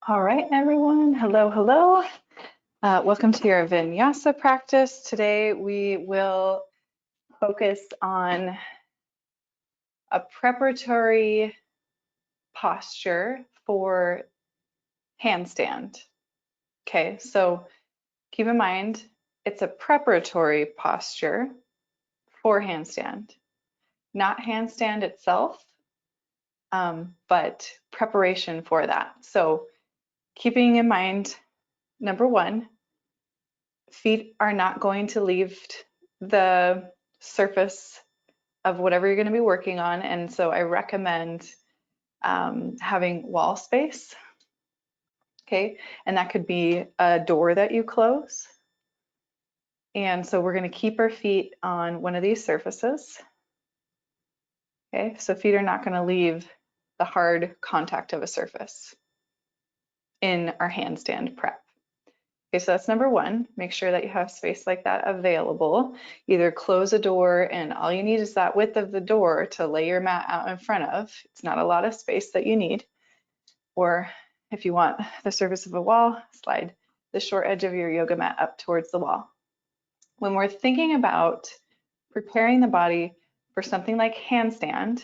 All right, everyone. Hello, hello. Welcome to your Vinyasa practice. Today we will focus on a preparatory posture for handstand. Okay, so keep in mind it's a preparatory posture for handstand, not handstand itself, but preparation for that. So keeping in mind, number one, feet are not going to leave the surface of whatever you're going to be working on. And so I recommend having wall space. Okay. And that could be a door that you close. And so we're going to keep our feet on one of these surfaces. Okay. So feet are not going to leave the hard contact of a surface in our handstand prep. Okay, so that's number one. Make sure that you have space like that available. Either close a door and all you need is that width of the door to lay your mat out in front of. It's not a lot of space that you need. Or if you want the surface of a wall, slide the short edge of your yoga mat up towards the wall. When we're thinking about preparing the body for something like handstand,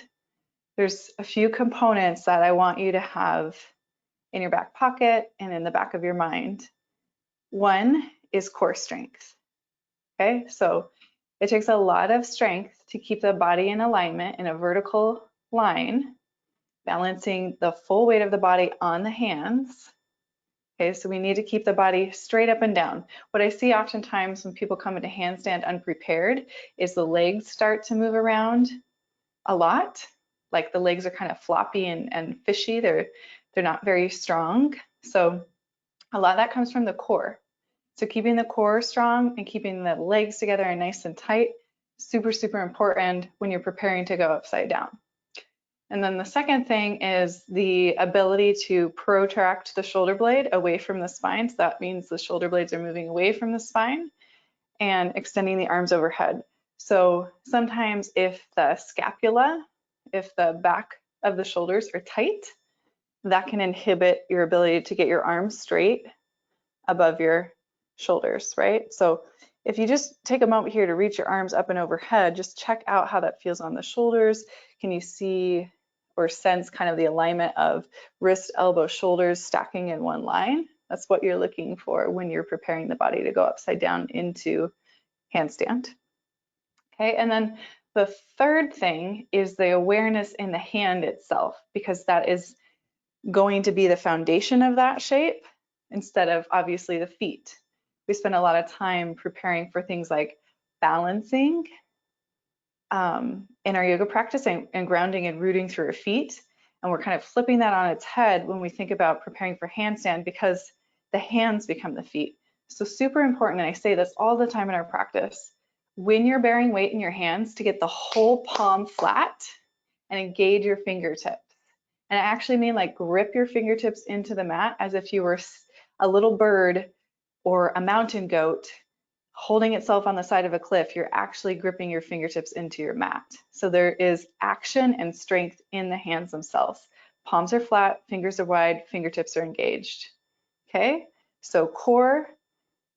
there's a few components that I want you to have in your back pocket and in the back of your mind. One is core strength. Okay, so it takes a lot of strength to keep the body in alignment in a vertical line, balancing the full weight of the body on the hands. Okay, so we need to keep the body straight up and down. What I see oftentimes when people come into handstand unprepared is the legs start to move around a lot. Like the legs are kind of floppy and fishy. They're not very strong. So a lot of that comes from the core. So keeping the core strong and keeping the legs together and nice and tight, super, super important when you're preparing to go upside down. And then the second thing is the ability to protract the shoulder blade away from the spine. So that means the shoulder blades are moving away from the spine and extending the arms overhead. So sometimes if the scapula, if the back of the shoulders are tight, that can inhibit your ability to get your arms straight above your shoulders, right? So if you just take a moment here to reach your arms up and overhead, just check out how that feels on the shoulders. Can you see or sense kind of the alignment of wrist, elbow, shoulders stacking in one line? That's what you're looking for when you're preparing the body to go upside down into handstand. Okay, and then the third thing is the awareness in the hand itself, because that is going to be the foundation of that shape instead of obviously the feet. We spend a lot of time preparing for things like balancing in our yoga practice and grounding and rooting through our feet. And we're kind of flipping that on its head when we think about preparing for handstand because the hands become the feet. So super important, and I say this all the time in our practice, when you're bearing weight in your hands to get the whole palm flat and engage your fingertips. And I actually mean like grip your fingertips into the mat as if you were a little bird or a mountain goat holding itself on the side of a cliff. You're actually gripping your fingertips into your mat. So there is action and strength in the hands themselves. Palms are flat, fingers are wide, fingertips are engaged. Okay, so core,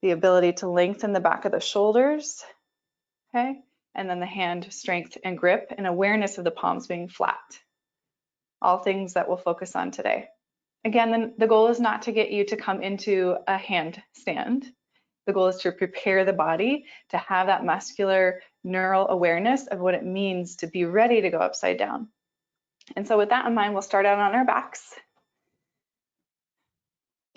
the ability to lengthen the back of the shoulders. Okay, and then the hand strength and grip and awareness of the palms being flat. All things that we'll focus on today. Again, the goal is not to get you to come into a handstand. The goal is to prepare the body to have that muscular neural awareness of what it means to be ready to go upside down. And so with that in mind, we'll start out on our backs.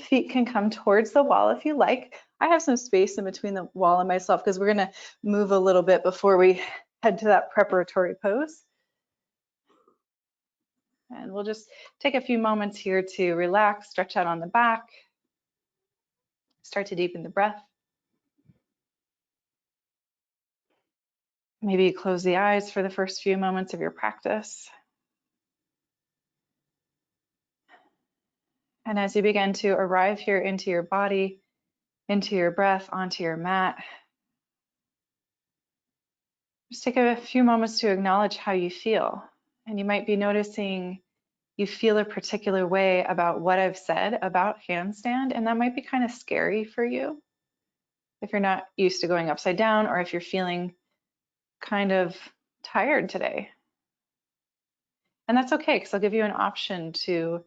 Feet can come towards the wall if you like. I have some space in between the wall and myself because we're going to move a little bit before we head to that preparatory pose. And we'll just take a few moments here to relax, stretch out on the back, start to deepen the breath. Maybe you close the eyes for the first few moments of your practice. And as you begin to arrive here into your body, into your breath, onto your mat, just take a few moments to acknowledge how you feel. And you might be noticing you feel a particular way about what I've said about handstand, and that might be kind of scary for you if you're not used to going upside down, or if you're feeling kind of tired today. And that's okay, because I'll give you an option to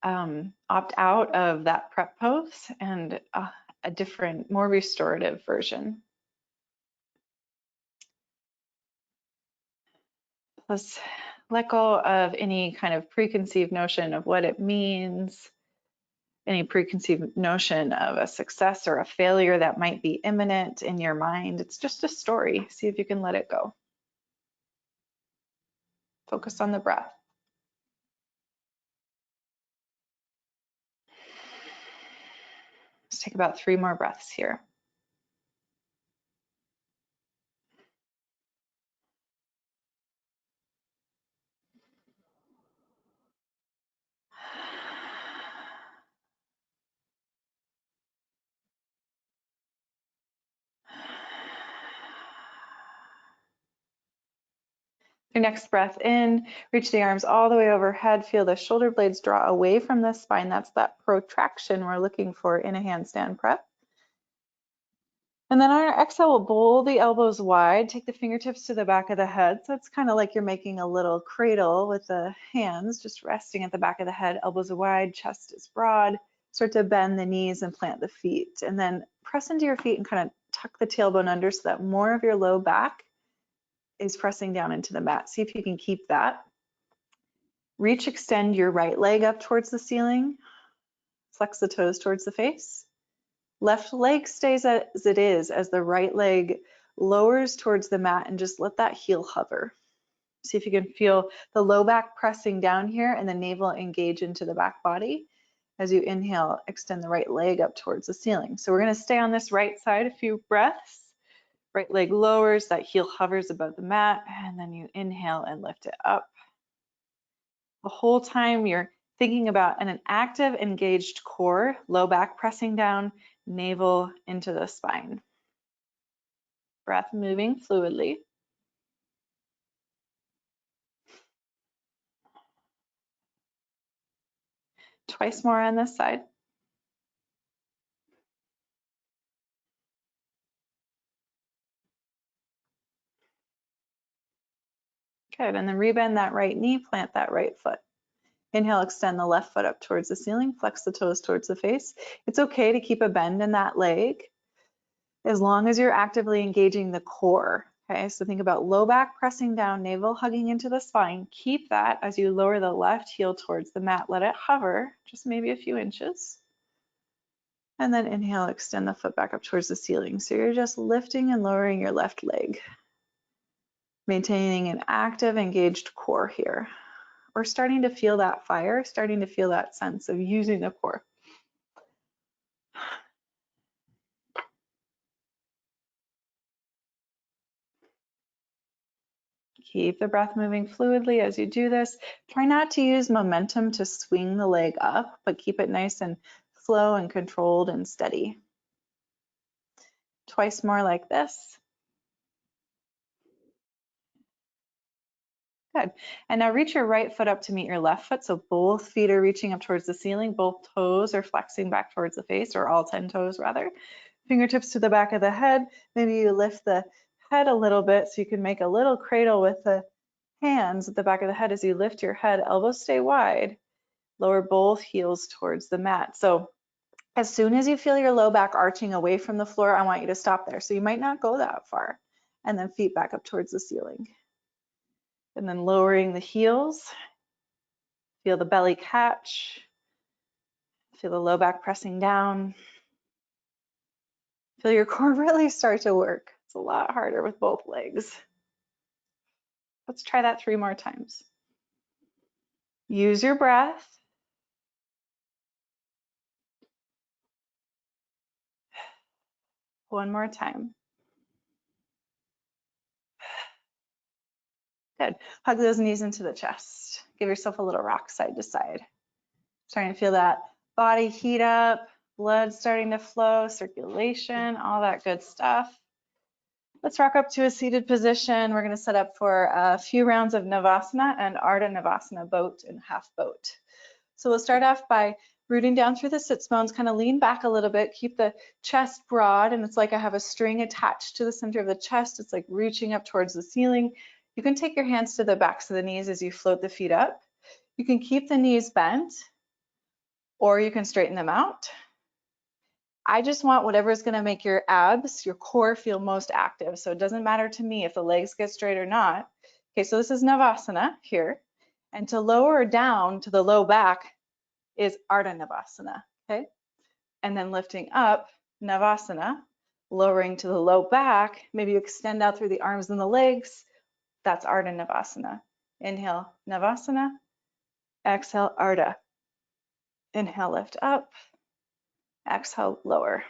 opt out of that prep pose and a different, more restorative version. Let's let go of any kind of preconceived notion of what it means, any preconceived notion of a success or a failure that might be imminent in your mind. It's just a story. See if you can let it go. Focus on the breath. Let's take about 3 more breaths here. Your next breath in, reach the arms all the way overhead. Feel the shoulder blades draw away from the spine. That's that protraction we're looking for in a handstand prep. And then on our exhale, we'll bowl the elbows wide, take the fingertips to the back of the head. So it's kind of like you're making a little cradle with the hands just resting at the back of the head, elbows wide, chest is broad. Start to bend the knees and plant the feet. And then press into your feet and kind of tuck the tailbone under so that more of your low back is pressing down into the mat. See if you can keep that. Reach, extend your right leg up towards the ceiling. Flex the toes towards the face. Left leg stays as it is as the right leg lowers towards the mat, and just let that heel hover. See if you can feel the low back pressing down here and the navel engage into the back body. As you inhale, extend the right leg up towards the ceiling. So we're going to stay on this right side a few breaths. Right leg lowers, that heel hovers above the mat, and then you inhale and lift it up. The whole time you're thinking about an active, engaged core, low back pressing down, navel into the spine. Breath moving fluidly. Twice more on this side. Good, and then rebend that right knee, plant that right foot. Inhale, extend the left foot up towards the ceiling, flex the toes towards the face. It's okay to keep a bend in that leg as long as you're actively engaging the core. Okay, so think about low back pressing down, navel hugging into the spine. Keep that as you lower the left heel towards the mat. Let it hover, just maybe a few inches. And then inhale, extend the foot back up towards the ceiling. So you're just lifting and lowering your left leg. Maintaining an active, engaged core here. We're starting to feel that fire, starting to feel that sense of using the core. Keep the breath moving fluidly as you do this. Try not to use momentum to swing the leg up, but keep it nice and slow and controlled and steady. Twice more like this. Good. And now reach your right foot up to meet your left foot. So both feet are reaching up towards the ceiling. Both toes are flexing back towards the face, or all 10 toes rather. Fingertips to the back of the head. Maybe you lift the head a little bit so you can make a little cradle with the hands at the back of the head as you lift your head. Elbows stay wide. Lower both heels towards the mat. So as soon as you feel your low back arching away from the floor, I want you to stop there. So you might not go that far. And then feet back up towards the ceiling. And then lowering the heels. Feel the belly catch. Feel the low back pressing down. Feel your core really start to work. It's a lot harder with both legs. Let's try that 3 more times. Use your breath. One more time. Good. Hug those knees into the chest. Give yourself a little rock side to side. Starting to feel that body heat up, blood starting to flow, circulation, all that good stuff. Let's rock up to a seated position. We're going to set up for a few rounds of Navasana and Ardha Navasana, boat and half boat. So we'll start off by rooting down through the sits bones, kind of lean back a little bit, keep the chest broad, and it's like I have a string attached to the center of the chest. It's like reaching up towards the ceiling. You can take your hands to the backs of the knees as you float the feet up. You can keep the knees bent, or you can straighten them out. I just want whatever is going to make your abs, your core feel most active. So it doesn't matter to me if the legs get straight or not. Okay, so this is Navasana here. And to lower down to the low back is Ardha Navasana, okay? And then lifting up, Navasana, lowering to the low back. Maybe you extend out through the arms and the legs. That's Ardha Navasana. Inhale, Navasana. Exhale, Ardha. Inhale, lift up. Exhale, lower.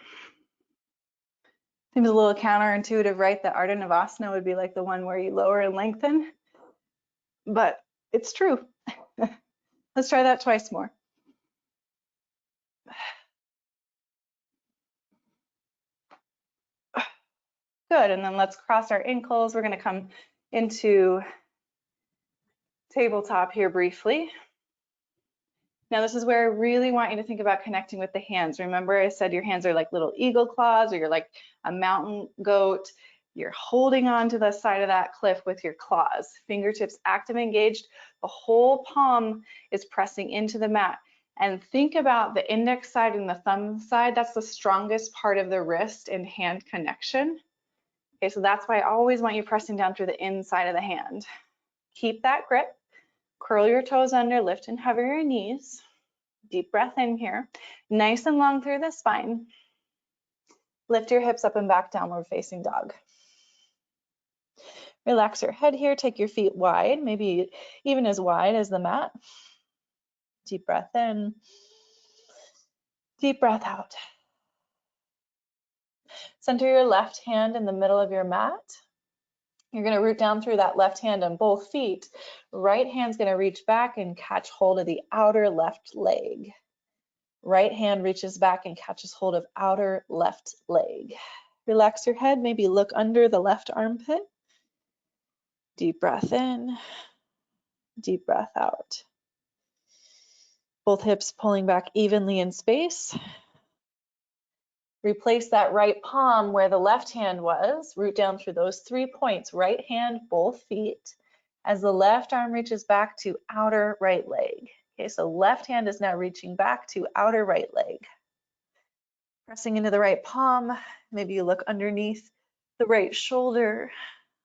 Seems a little counterintuitive, right? That Ardha Navasana would be like the one where you lower and lengthen, but it's true. Let's try that twice more. Good, and then let's cross our ankles. We're gonna come into tabletop here briefly. Now this is where I really want you to think about connecting with the hands. Remember I said your hands are like little eagle claws, or you're like a mountain goat. You're holding on to the side of that cliff with your claws. Fingertips active, engaged. The whole palm is pressing into the mat. And think about the index side and the thumb side. That's the strongest part of the wrist and hand connection. Okay, so that's why I always want you pressing down through the inside of the hand. Keep that grip. Curl your toes under, lift and hover your knees. Deep breath in here. Nice and long through the spine. Lift your hips up and back, downward facing dog. Relax your head here. Take your feet wide, maybe even as wide as the mat. Deep breath in. Deep breath out. Center your left hand in the middle of your mat. You're going to root down through that left hand on both feet. Right hand's going to reach back and catch hold of the outer left leg. Right hand reaches back and catches hold of outer left leg. Relax your head, maybe look under the left armpit. Deep breath in, deep breath out. Both hips pulling back evenly in space. Replace that right palm where the left hand was. Root down through those 3 points, right hand, both feet, as the left arm reaches back to outer right leg. Okay, so left hand is now reaching back to outer right leg. Pressing into the right palm, maybe you look underneath the right shoulder,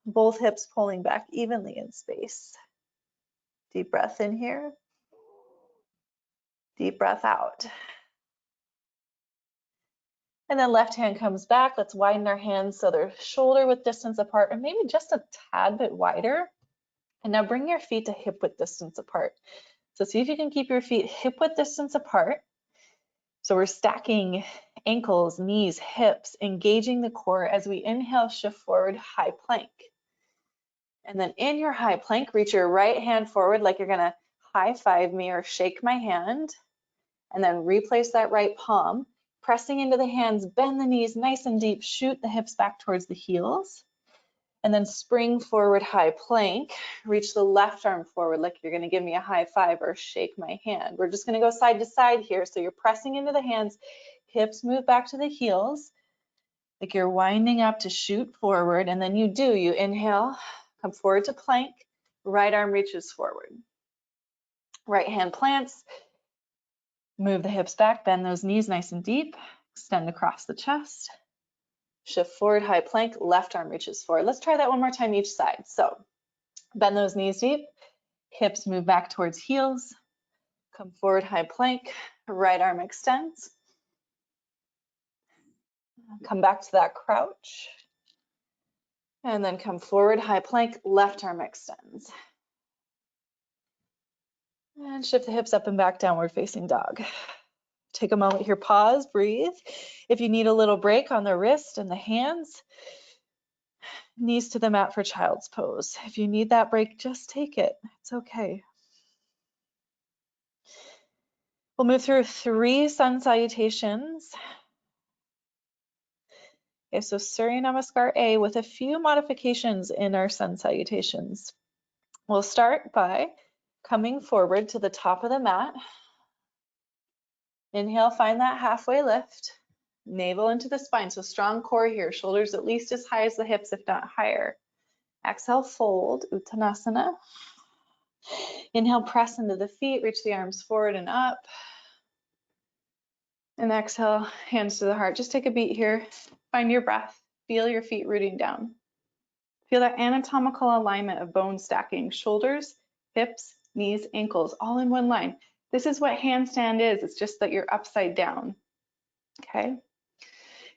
both hips pulling back evenly in space. Deep breath in here. Deep breath out. And then left hand comes back. Let's widen our hands so they're shoulder width distance apart, or maybe just a tad bit wider. And now bring your feet to hip width distance apart. So see if you can keep your feet hip width distance apart. So we're stacking ankles, knees, hips, engaging the core as we inhale, shift forward, high plank. And then in your high plank, reach your right hand forward like you're gonna high five me or shake my hand. And then replace that right palm. Pressing into the hands, bend the knees nice and deep, shoot the hips back towards the heels. And then spring forward, high plank. Reach the left arm forward like you're gonna give me a high five or shake my hand. We're just gonna go side to side here. So you're pressing into the hands, hips move back to the heels, like you're winding up to shoot forward. And then you inhale, come forward to plank, right arm reaches forward. Right hand plants, move the hips back, bend those knees nice and deep, extend across the chest. Shift forward, high plank, left arm reaches forward. Let's try that one more time each side. So bend those knees deep, hips move back towards heels, come forward, high plank, right arm extends. Come back to that crouch. And then come forward, high plank, left arm extends. And shift the hips up and back, downward facing dog. Take a moment here, pause, breathe. If you need a little break on the wrist and the hands, knees to the mat for child's pose. If you need that break, just take it. It's okay. We'll move through 3 sun salutations. Okay, so Surya Namaskar A with a few modifications in our sun salutations. We'll start by coming forward to the top of the mat. Inhale, find that halfway lift. Navel into the spine, so strong core here. Shoulders at least as high as the hips, if not higher. Exhale, fold, Uttanasana. Inhale, press into the feet, reach the arms forward and up. And exhale, hands to the heart. Just take a beat here. Find your breath. Feel your feet rooting down. Feel that anatomical alignment of bone stacking. Shoulders, hips, knees, ankles, all in one line. This is what handstand is. It's just that you're upside down. Okay.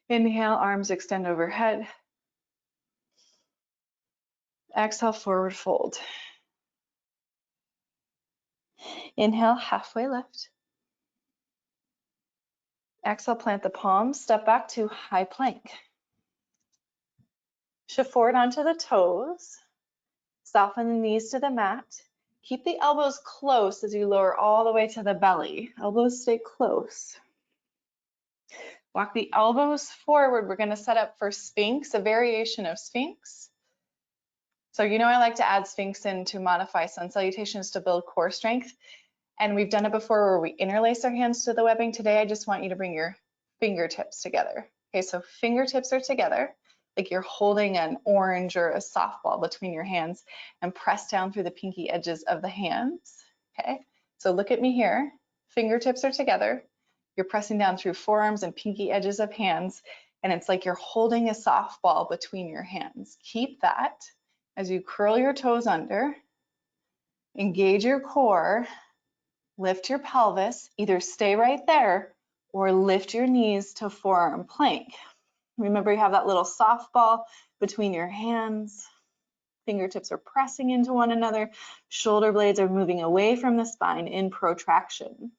Inhale, arms extend overhead. Exhale, forward fold. Inhale, halfway lift. Exhale, plant the palms, step back to high plank. Shift forward onto the toes. Soften the knees to the mat. Keep the elbows close as you lower all the way to the belly. Elbows stay close. Walk the elbows forward. We're going to set up for Sphinx, a variation of Sphinx. So you know I like to add Sphinx in to modify sun salutations to build core strength. And we've done it before where we interlace our hands to the webbing. Today, I just want you to bring your fingertips together. Okay, so fingertips are together, like you're holding an orange or a softball between your hands, and press down through the pinky edges of the hands. Okay, so look at me here. Fingertips are together. You're pressing down through forearms and pinky edges of hands, and it's like you're holding a softball between your hands. Keep that as you curl your toes under, engage your core. Lift your pelvis, either stay right there or lift your knees to forearm plank. Remember, you have that little softball between your hands. Fingertips are pressing into one another. Shoulder blades are moving away from the spine in protraction.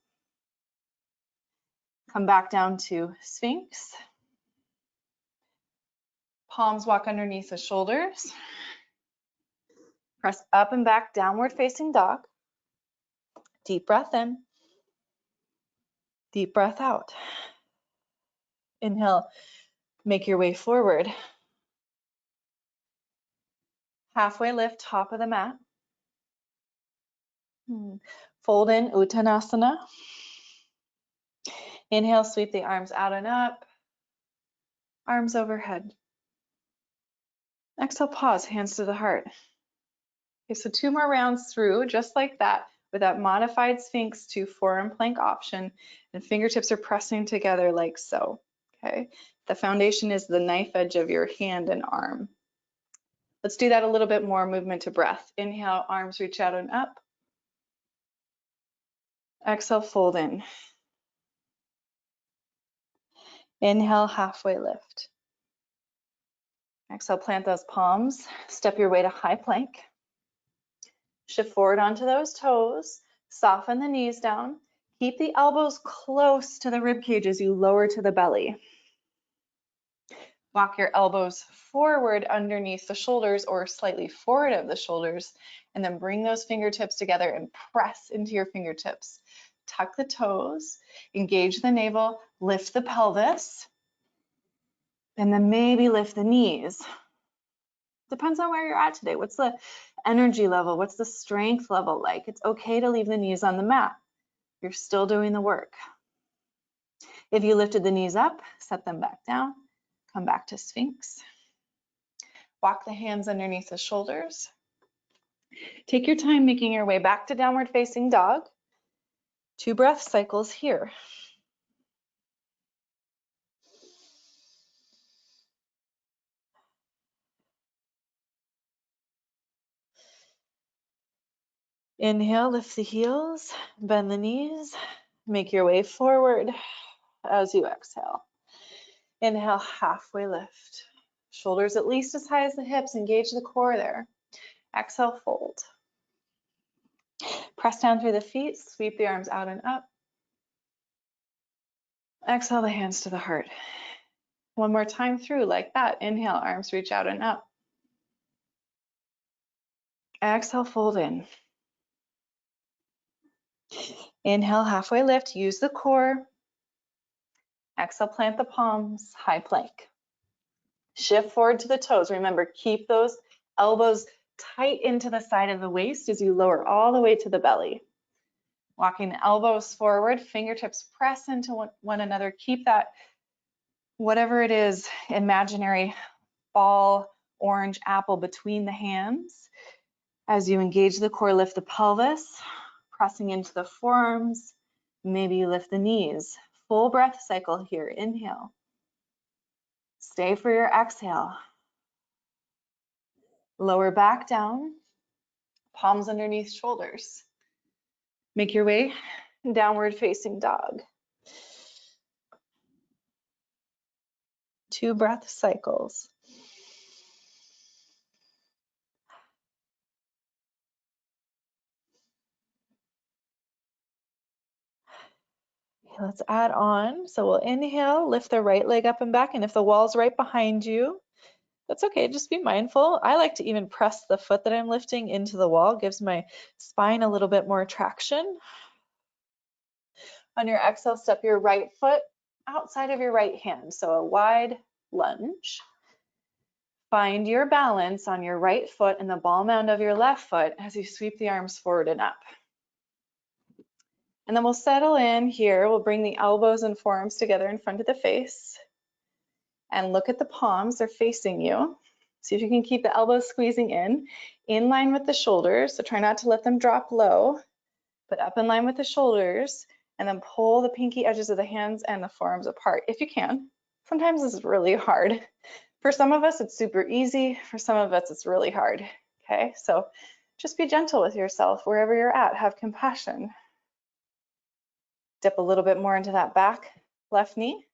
Come back down to Sphinx. Palms walk underneath the shoulders. Press up and back, downward facing dog. Deep breath in. Deep breath out. Inhale, make your way forward. Halfway lift, top of the mat. Fold in, Uttanasana. Inhale, sweep the arms out and up. Arms overhead. Exhale, pause, hands to the heart. Okay, so 2 more rounds through, just like that, with that modified Sphinx to forearm plank option, and fingertips are pressing together like so. Okay, the foundation is the knife edge of your hand and arm. Let's do that a little bit more, movement to breath. Inhale, arms reach out and up. Exhale, fold in. Inhale, halfway lift. Exhale, plant those palms. Step your way to high plank. Shift forward onto those toes. Soften the knees down. Keep the elbows close to the rib cage as you lower to the belly. Walk your elbows forward underneath the shoulders or slightly forward of the shoulders, and then bring those fingertips together and press into your fingertips. Tuck the toes, engage the navel, lift the pelvis, and then maybe lift the knees. Depends on where you're at today. What's the energy level? What's the strength level like? It's okay to leave the knees on the mat. You're still doing the work. If you lifted the knees up, set them back down. Come back to Sphinx. Walk the hands underneath the shoulders. Take your time making your way back to downward facing dog. 2 breath cycles here. Inhale, lift the heels, bend the knees, make your way forward as you exhale. Inhale, halfway lift. Shoulders at least as high as the hips, engage the core there. Exhale, fold. Press down through the feet, sweep the arms out and up. Exhale the hands to the heart. One more time through like that. Inhale, arms reach out and up. Exhale, fold in. Inhale, halfway lift, use the core. Exhale, plant the palms, high plank. Shift forward to the toes. Remember, keep those elbows tight into the side of the waist as you lower all the way to the belly. Walking the elbows forward, fingertips press into one another. Keep that, whatever it is, imaginary ball, orange apple between the hands. As you engage the core, lift the pelvis, pressing into the forearms. Maybe you lift the knees. Full breath cycle here. Inhale. Stay for your exhale. Lower back down, palms underneath shoulders. Make your way downward facing dog. 2 breath cycles. Okay, let's add on. So we'll inhale, lift the right leg up and back. And if the wall's right behind you, that's okay, just be mindful. I like to even press the foot that I'm lifting into the wall, gives my spine a little bit more traction. On your exhale, step your right foot outside of your right hand, so a wide lunge. Find your balance on your right foot and the ball mound of your left foot as you sweep the arms forward and up. And then we'll settle in here. We'll bring the elbows and forearms together in front of the face and look at the palms. They're facing you. See if you can keep the elbows squeezing in line with the shoulders. So try not to let them drop low, but up in line with the shoulders, and then pull the pinky edges of the hands and the forearms apart if you can. Sometimes this is really hard. For some of us, it's super easy. For some of us, it's really hard. Okay, so just be gentle with yourself wherever you're at. Have compassion. Dip a little bit more into that back left knee.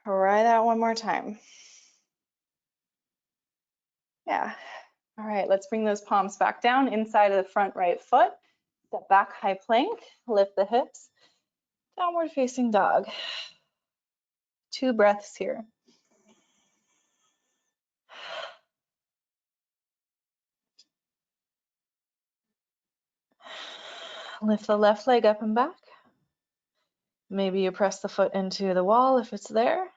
Try that one more time. Yeah. All right, let's bring those palms back down inside of the front right foot. Step back, high plank, lift the hips. Downward facing dog. 2 breaths here. Lift the left leg up and back. Maybe you press the foot into the wall if it's there.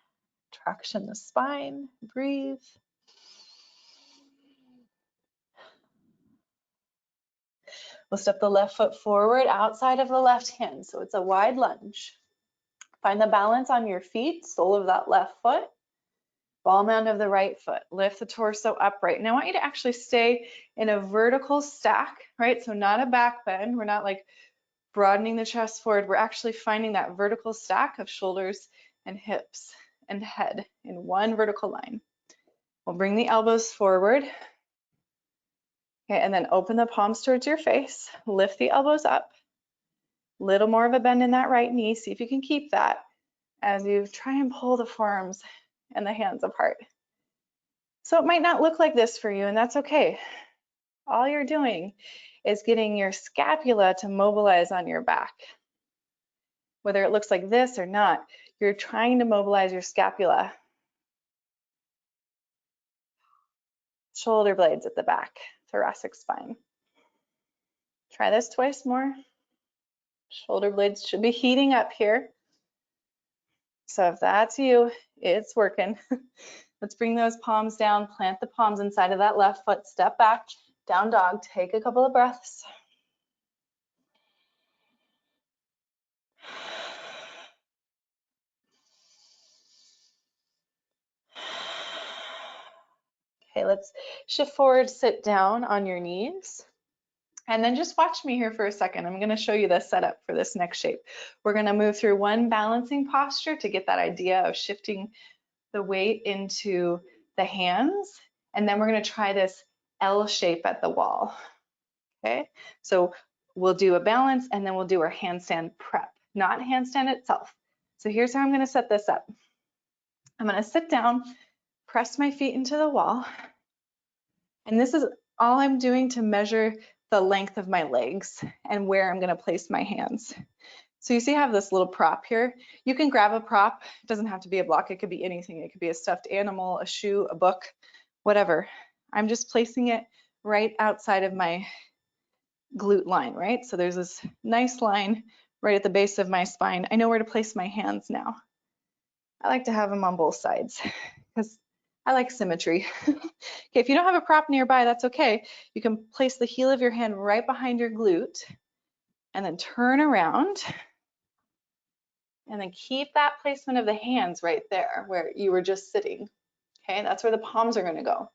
Traction the spine. Breathe. We'll step the left foot forward outside of the left hand, so it's a wide lunge. Find the balance on your feet, sole of that left foot, ball mound of the right foot. Lift the torso upright. And I want you to actually stay in a vertical stack, right? So not a back bend. We're not like broadening the chest forward. We're actually finding that vertical stack of shoulders and hips and head in one vertical line. We'll bring the elbows forward. Okay, and then open the palms towards your face. Lift the elbows up. Little more of a bend in that right knee. See if you can keep that as you try and pull the forearms and the hands apart. So it might not look like this for you, and that's okay. All you're doing is getting your scapula to mobilize on your back. Whether it looks like this or not, you're trying to mobilize your scapula. Shoulder blades at the back, thoracic spine. Try this twice more. Shoulder blades should be heating up here. So if that's you, it's working. Let's bring those palms down, plant the palms inside of that left foot, step back, down dog, take a couple of breaths. Okay, let's shift forward, sit down on your knees. And then just watch me here for a second. I'm going to show you the setup for this next shape. We're going to move through one balancing posture to get that idea of shifting the weight into the hands. And then we're going to try this L shape at the wall. Okay, so we'll do a balance and then we'll do our handstand prep, not handstand itself. So here's how I'm going to set this up. I'm going to sit down, press my feet into the wall. And this is all I'm doing to measure the length of my legs and where I'm going to place my hands. So you see I have this little prop here. You can grab a prop. It doesn't have to be a block. It could be anything. It could be a stuffed animal, a shoe, a book, whatever. I'm just placing it right outside of my glute line, right? So there's this nice line right at the base of my spine. I know where to place my hands now. I like to have them on both sides because I like symmetry. Okay, if you don't have a prop nearby, that's okay. You can place the heel of your hand right behind your glute and then turn around and then keep that placement of the hands right there where you were just sitting. Okay, that's where the palms are going to go.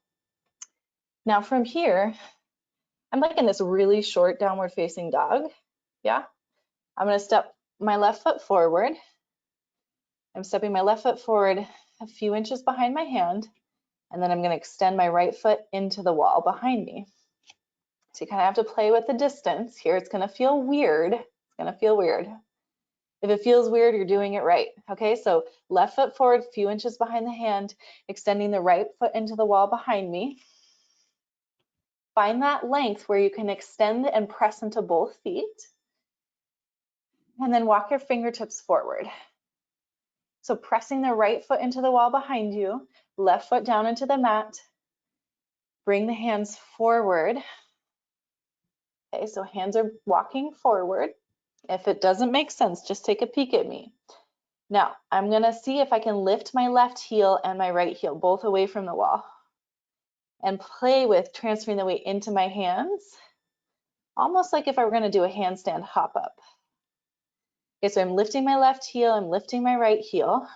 Now from here, I'm like in this really short downward facing dog. Yeah, I'm going to step my left foot forward. I'm stepping my left foot forward a few inches behind my hand, and then I'm going to extend my right foot into the wall behind me. So you kind of have to play with the distance here. It's going to feel weird. It's going to feel weird. If it feels weird, you're doing it right. Okay, so left foot forward, a few inches behind the hand, extending the right foot into the wall behind me. Find that length where you can extend and press into both feet. And then walk your fingertips forward. So pressing the right foot into the wall behind you, left foot down into the mat. Bring the hands forward. Okay, so hands are walking forward. If it doesn't make sense, just take a peek at me. Now, I'm gonna see if I can lift my left heel and my right heel, both away from the wall, and play with transferring the weight into my hands, almost like if I were gonna do a handstand hop up. Okay, so I'm lifting my left heel, I'm lifting my right heel.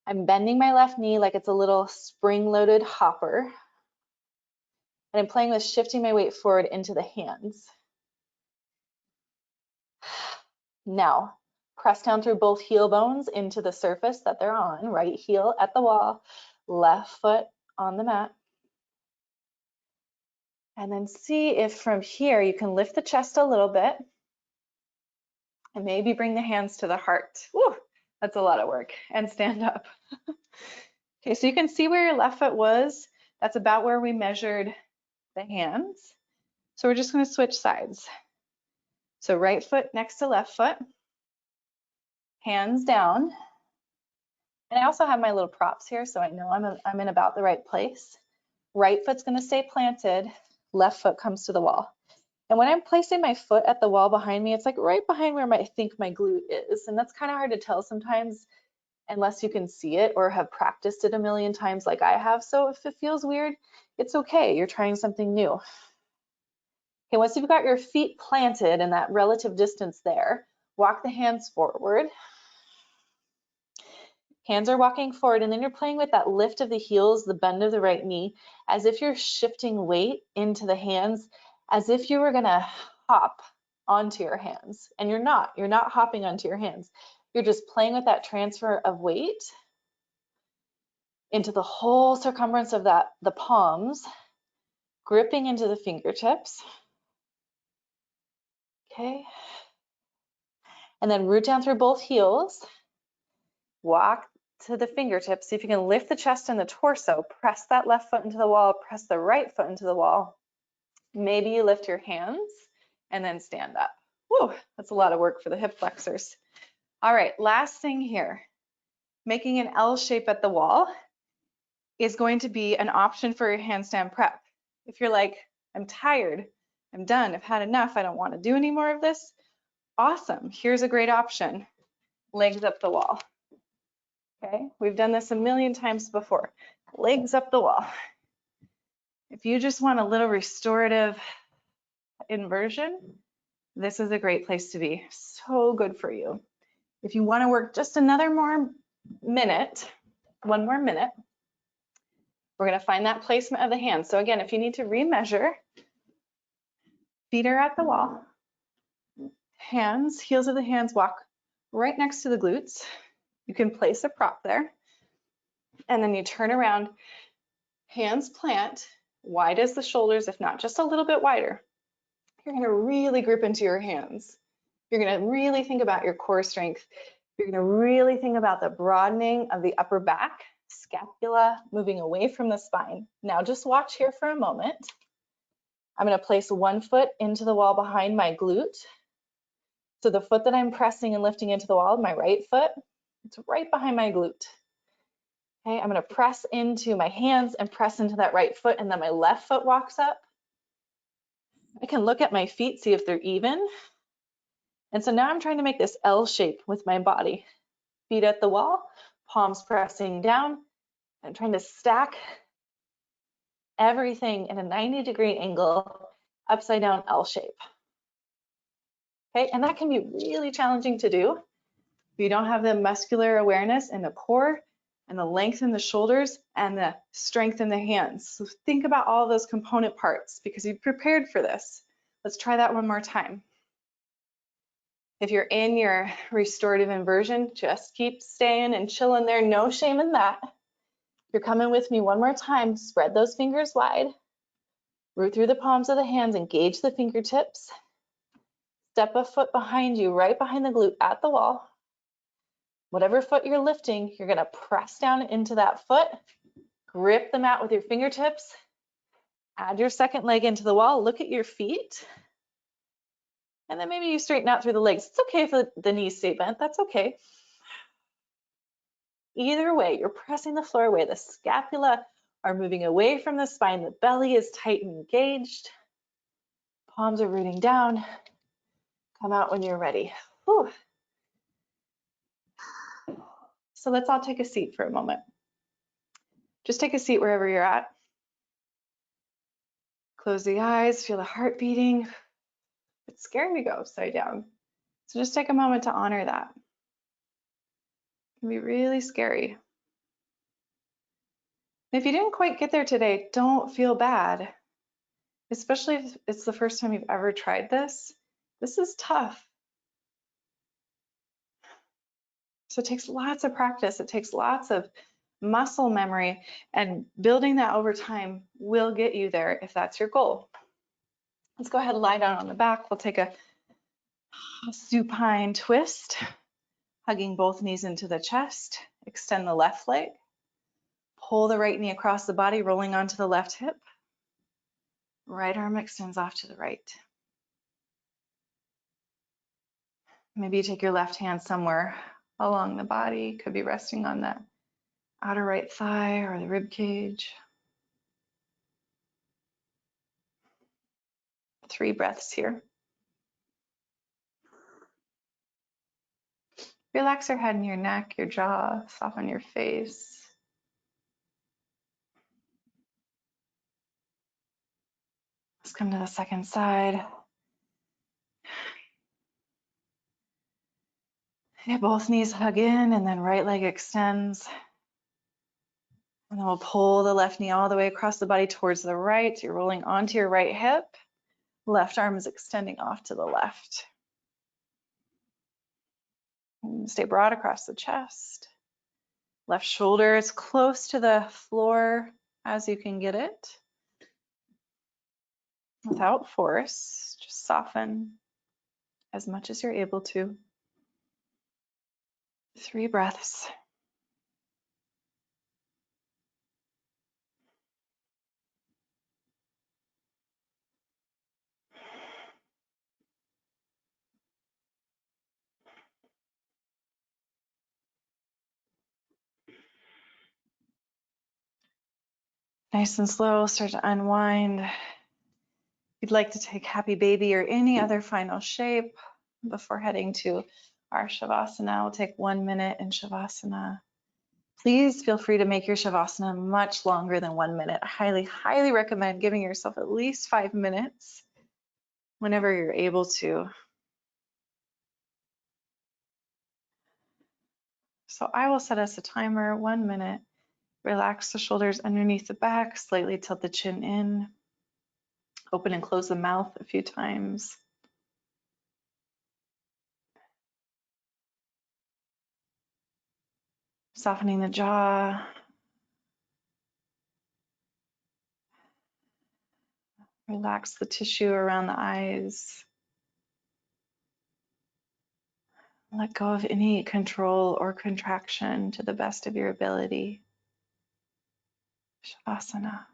I'm bending my left knee like it's a little spring-loaded hopper. And I'm playing with shifting my weight forward into the hands. Now, press down through both heel bones into the surface that they're on, right heel at the wall, left foot on the mat. And then see if from here you can lift the chest a little bit and maybe bring the hands to the heart. Woo, that's a lot of work. And stand up. Okay, so you can see where your left foot was. That's about where we measured the hands. So we're just going to switch sides. So right foot next to left foot, hands down. And I also have my little props here, so I know I'm in about the right place. Right foot's going to stay planted, left foot comes to the wall. And when I'm placing my foot at the wall behind me, it's like right behind where I think my glute is. And that's kind of hard to tell sometimes unless you can see it or have practiced it a million times like I have. So if it feels weird, it's okay. You're trying something new. Okay, once you've got your feet planted in that relative distance there, walk the hands forward. Hands are walking forward, and then you're playing with that lift of the heels, the bend of the right knee, as if you're shifting weight into the hands, as if you were gonna hop onto your hands. And you're not hopping onto your hands. You're just playing with that transfer of weight into the whole circumference of the palms, gripping into the fingertips. Okay. And then root down through both heels. Walk to the fingertips. See if you can lift the chest and the torso. Press that left foot into the wall. Press the right foot into the wall. Maybe you lift your hands and then stand up. Whoa, that's a lot of work for the hip flexors. All right, last thing here. Making an L shape at the wall is going to be an option for your handstand prep. If you're like, I'm tired, I'm done, I've had enough, I don't want to do any more of this, awesome. Here's a great option. Legs up the wall. Okay, we've done this a million times before. Legs up the wall. If you just want a little restorative inversion, this is a great place to be. So good for you. If you want to work just another more minute, one more minute, we're going to find that placement of the hands. So again, if you need to remeasure, feet are at the wall, hands, heels of the hands walk right next to the glutes. You can place a prop there, and then you turn around, hands plant, wide as the shoulders, if not just a little bit wider. You're going to really grip into your hands. You're going to really think about your core strength. You're going to really think about the broadening of the upper back, scapula moving away from the spine. Now just watch here for a moment. I'm going to place one foot into the wall behind my glute. So the foot that I'm pressing and lifting into the wall, my right foot, it's right behind my glute. Okay, I'm going to press into my hands and press into that right foot, and then my left foot walks up. I can look at my feet, see if they're even. And so now I'm trying to make this L shape with my body. Feet at the wall, palms pressing down and trying to stack everything in a 90-degree angle, upside down L shape. Okay, and that can be really challenging to do if you don't have the muscular awareness in the core and the length in the shoulders and the strength in the hands. So think about all those component parts because you've prepared for this. Let's try that one more time. If you're in your restorative inversion, just keep staying and chilling there. No shame in that. If you're coming with me one more time, spread those fingers wide. Root through the palms of the hands, engage the fingertips. Step a foot behind you, right behind the glute at the wall. Whatever foot you're lifting, you're gonna press down into that foot, grip the mat with your fingertips, add your second leg into the wall, look at your feet, and then maybe you straighten out through the legs. It's okay if the knees stay bent, that's okay. Either way, you're pressing the floor away. The scapula are moving away from the spine. The belly is tight and engaged. Palms are rooting down. Come out when you're ready. Whew. So let's all take a seat for a moment. Just take a seat wherever you're at. Close the eyes, feel the heart beating. It's scary to go upside down. So just take a moment to honor that. It can be really scary. And if you didn't quite get there today, don't feel bad, especially if it's the first time you've ever tried this. This is tough. So it takes lots of practice. It takes lots of muscle memory, and building that over time will get you there if that's your goal. Let's go ahead and lie down on the back. We'll take a supine twist, hugging both knees into the chest. Extend the left leg. Pull the right knee across the body, rolling onto the left hip. Right arm extends off to the right. Maybe you take your left hand somewhere along the body. Could be resting on the outer right thigh or the rib cage. 3 breaths here. Relax your head and your neck, your jaw, soften your face. Let's come to the second side. Yeah, both knees hug in and then right leg extends. And then we'll pull the left knee all the way across the body towards the right. You're rolling onto your right hip. Left arm is extending off to the left. And stay broad across the chest. Left shoulder is close to the floor as you can get it. Without force, just soften as much as you're able to. 3 breaths. Nice and slow, start to unwind. If you'd like to take happy baby or any other final shape before heading to our Shavasana, we'll take 1 minute in Shavasana. Please feel free to make your Shavasana much longer than 1 minute. I highly, highly recommend giving yourself at least 5 minutes whenever you're able to. So I will set us a timer, 1 minute. Relax the shoulders underneath the back, slightly tilt the chin in. Open and close the mouth a few times. Softening the jaw. Relax the tissue around the eyes. Let go of any control or contraction to the best of your ability. Shavasana.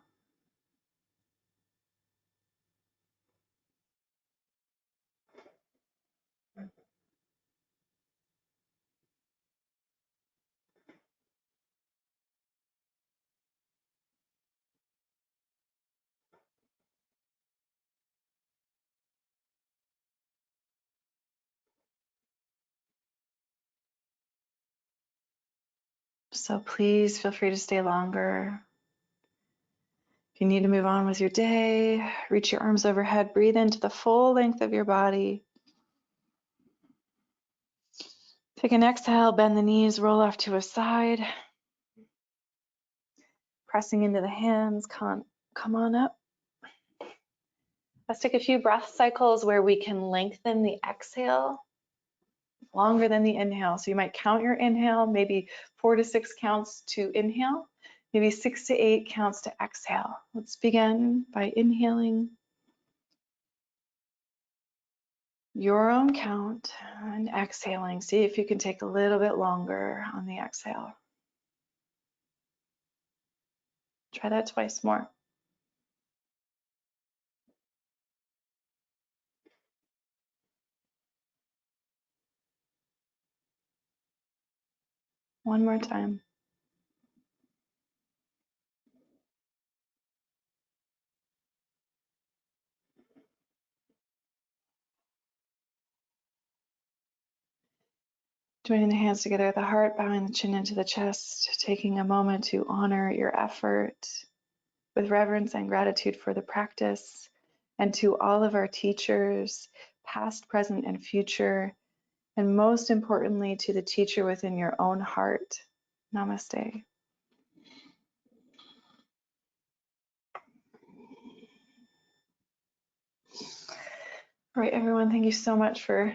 So please feel free to stay longer. If you need to move on with your day, reach your arms overhead, breathe into the full length of your body. Take an exhale, bend the knees, roll off to a side. Pressing into the hands, come on up. Let's take a few breath cycles where we can lengthen the exhale longer than the inhale. So you might count your inhale, maybe 4 to 6 counts to inhale, maybe 6 to 8 counts to exhale. Let's begin by inhaling your own count and exhaling. See if you can take a little bit longer on the exhale. Try that twice more. One more time. Joining the hands together at the heart, bowing the chin into the chest, taking a moment to honor your effort with reverence and gratitude for the practice, and to all of our teachers, past, present, and future, and most importantly, to the teacher within your own heart. Namaste. All right, everyone, thank you so much for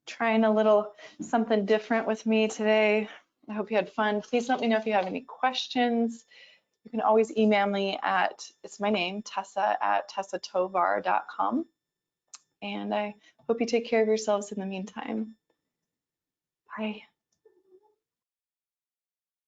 trying a little something different with me today. I hope you had fun. Please let me know if you have any questions. You can always email me at, it's my name, tessa@tessatovar.com. And I hope you take care of yourselves in the meantime. Bye.